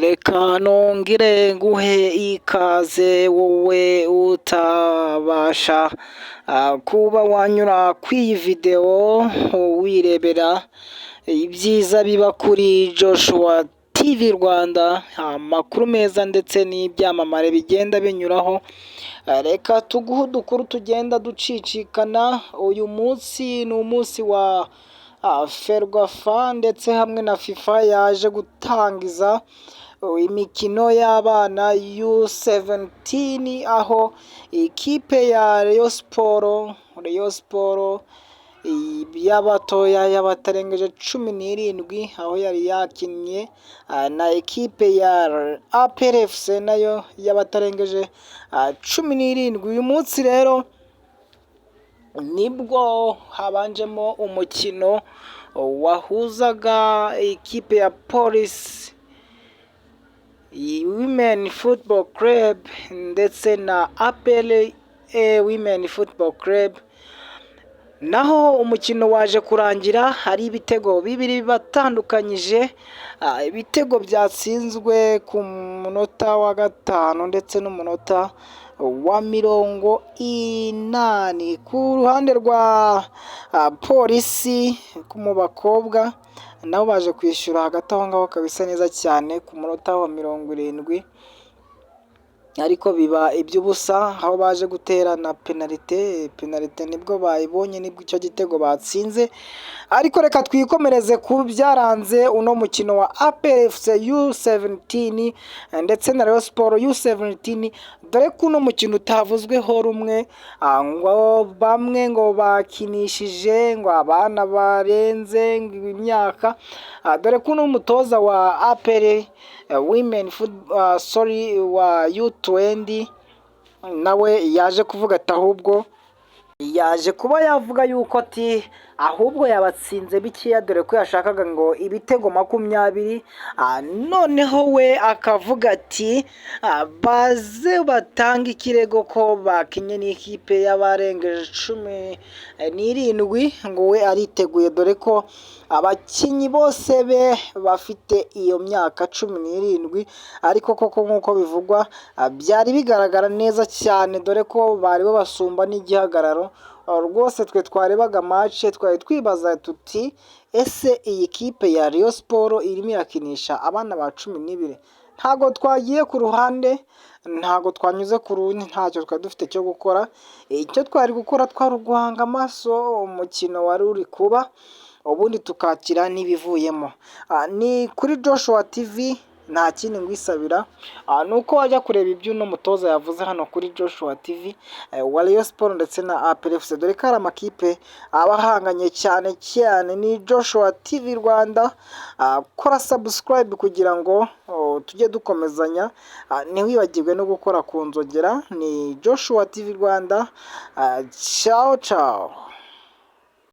Reka nongere nguhe ikaze wowe utabasha kuba wanyura kw'iyi video wirebera ibyiza biba kuri Joshua TV Rwanda, amakuru meza ndetse n'ibyamamare bigenda binyuraho. Reka tuguhe udukuru tugenda ducicikana. Uyu munsi ni umunsi wa Ferwafa ndetse hamwe na FIFA yaje gutangiza imikino y'abana U17, aho ikipe ya Rayon Sport y'abatoya y'abatarengeje 17 aho yari yakinnye na ekipe ya APR FC nayo y'abatarengeje 17. Uyu munsi rero nibwo habanjemo umukino wahuzaga ikipe ya Police Women Football Club ndetse na APR Women Football Club, naho umukino waje kurangira hari ibitego bibiri batandukanyije. Ibitego byatsinzwe ku munota wa 5 ndetse n'umunota wa 80 ku ruhande rwa polisi mu bakobwa, nabo baje kwishyura hagati aho ngaho kabisa neza cyane ku munota wa 70, ariko biba iby'ubusa aho baje gutera na penalite nibwo bayibonye, nibwo icyo gitego batsinze. Ariko reka twikomereze ku byaranze uno mukino wa APR FC U17 ndetse na Rayon Sport U17, dore ko uno mukino utavuzweho rumwe, ngo bamwe ngo bakinishije ngo abana barenze imyaka, dore ko uno mutoza wa APR Women Football wa U20 nawe yaje kuvuga ati ahubwo yaje kuba yavuga yuko ahubwo yabatsinze bikeya, dore ko yashakaga ngo ibitego 20. Noneho we akavuga ati baze batanga ikirego ko bakinye n'ikipe y'abarengeje 17, ngo we ariteguye, dore ko abakinyi bose be bafite iyo myaka 17. Ariko koko nk'uko bivugwa byari bigaragara neza cyane, dore ko bari babasumba n'igihagararo. Rwose twe twarebaga match twari twibaza tuti ese iyi kipe ya Rayon Sport irimo irakinisha abana ba 12? Ntago twagiye ku ruhande, ntago twanyuze ku rundi, ntacyo twari dufite cyo gukora. Icyo twari gukora twari guhanga amaso umukino wari uri kuba, ubundi tukakira n'ibivuyemo. Ni kuri Joshua TV, nta kindi ngwisabira nuko wajya kureba ibyo uno mutoza yavuze hano kuri Joshua TV wa Rayon Sport ndetse na APR FC, dore ko ari amakipe abahanganye cyane cyane. Ni Joshua TV Rwanda, kora subscribe kugira ngo tujye dukomezanya, ntiwibagirwe no gukora ku nzogera. Ni Joshua TV Rwanda, ciao ciao.